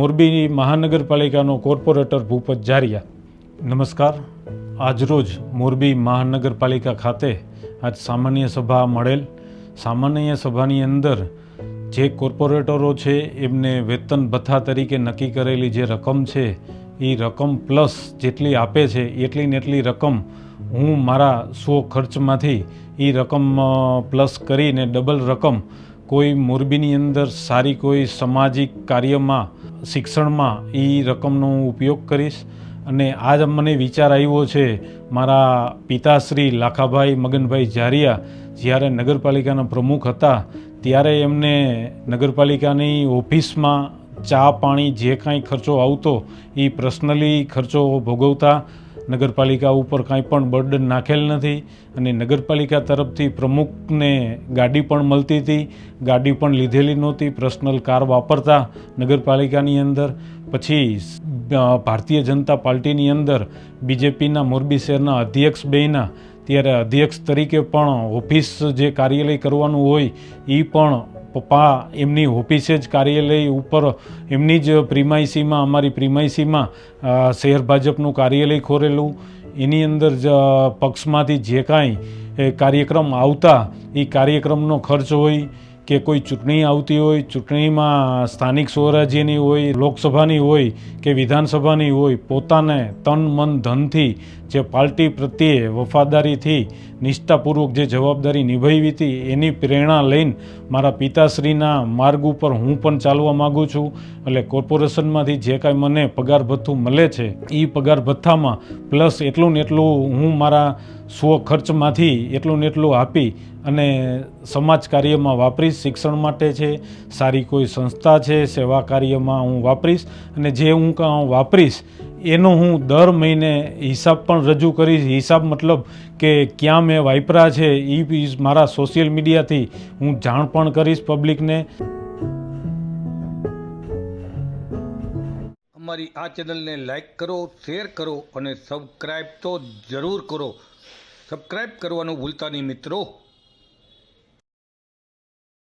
Morbi મહાનગરપાલિકાનો corporator Bhupat જારિયા. નમસ્કાર. આજરોજ મોરબી મહાનગરપાલિકા ખાતે આજ સામાન્ય સભા મળેલ. સામાન્ય સભાની અંદર જે કોર્પોરેટરો છે એમને વેતન ભથ્થા તરીકે નક્કી કરેલી જે રકમ છે એ રકમ પ્લસ જેટલી આપે છે એટલી ને એટલી રકમ હું મારા ખર્ચમાંથી એ રકમ પ્લસ કરીને ડબલ રકમ કોઈ મોરબીની અંદર સારી કોઈ સામાજિક કાર્યમાં શિક્ષણમાં એ રકમનો હું ઉપયોગ કરીશ. અને આજ મને વિચાર આવ્યો છે, મારા પિતાશ્રી લાખાભાઈ મગનભાઈ જારિયા જ્યારે નગરપાલિકાના પ્રમુખ હતા ત્યારે એમને નગરપાલિકાની ઓફિસમાં ચા પાણી જે કાંઈ ખર્ચો આવતો એ પર્સનલી ખર્ચો ભોગવતા, નગરપાલિકા ઉપર કાંઈ પણ બર્ડન નાખેલ નથી. અને નગરપાલિકા તરફથી પ્રમુખને ગાડી પણ મળતી હતી, ગાડી પણ લીધેલી નહોતી, પર્સનલ કાર વાપરતા નગરપાલિકાની અંદર. પછી ભારતીય જનતા પાર્ટીની અંદર બીજેપીના મોરબી શહેરના અધ્યક્ષ બન્યા ત્યારે અધ્યક્ષ તરીકે પણ ઓફિસ જે કાર્યાલય કરવાનું હોય એ પણ પપ્પા એમની ઓફિસે જ કાર્યાલય ઉપર એમની જ પ્રિમાઇસીમાં, અમારી પ્રિમાઇસીમાં શહેર ભાજપનું કાર્યાલય ખોરેલું. એની અંદર જ પક્ષમાંથી જે કાંઈ કાર્યક્રમ આવતા એ કાર્યક્રમનો ખર્ચ હોય કે કોઈ ચૂંટણી આવતી હોય, ચૂંટણીમાં સ્થાનિક સ્વરાજ્યની હોય, લોકસભાની હોય કે વિધાનસભાની હોય, પોતાને તન મન ધનથી જે પાર્ટી પ્રત્યે વફાદારીથી નિષ્ઠાપૂર્વક જે જવાબદારી નિભાવી હતી એની પ્રેરણા લઈને મારા પિતાશ્રીના માર્ગ ઉપર હું પણ ચાલવા માગું છું. એટલે કોર્પોરેશનમાંથી જે કાંઈ મને પગાર ભથ્થું મળે છે એ પગાર ભથ્થામાં પ્લસ એટલું ને એટલું હું મારા ખર્ચમાંથી એટલું ને એટલું આપી અને સમાજ કાર્યમાં વાપરીશ. શિક્ષણ માટે છે, સારી કોઈ સંસ્થા છે, સેવા કાર્યમાં હું વાપરીશ. અને જે હું વાપરીશ એનો હું દર મહિને હિસાબ પણ રજૂ કરીશ. હિસાબ મતલબ કે ક્યાં મેં વાપરા છે એ મારા સોશિયલ મીડિયાથી હું જાણ પણ કરીશ પબ્લિકને. અમારી આ ચેનલને લાઈક કરો, શેર કરો અને સબસ્ક્રાઈબ તો જરૂર કરો. સબસ્ક્રાઈબ કરવાનું ભૂલતા નહીં મિત્રો.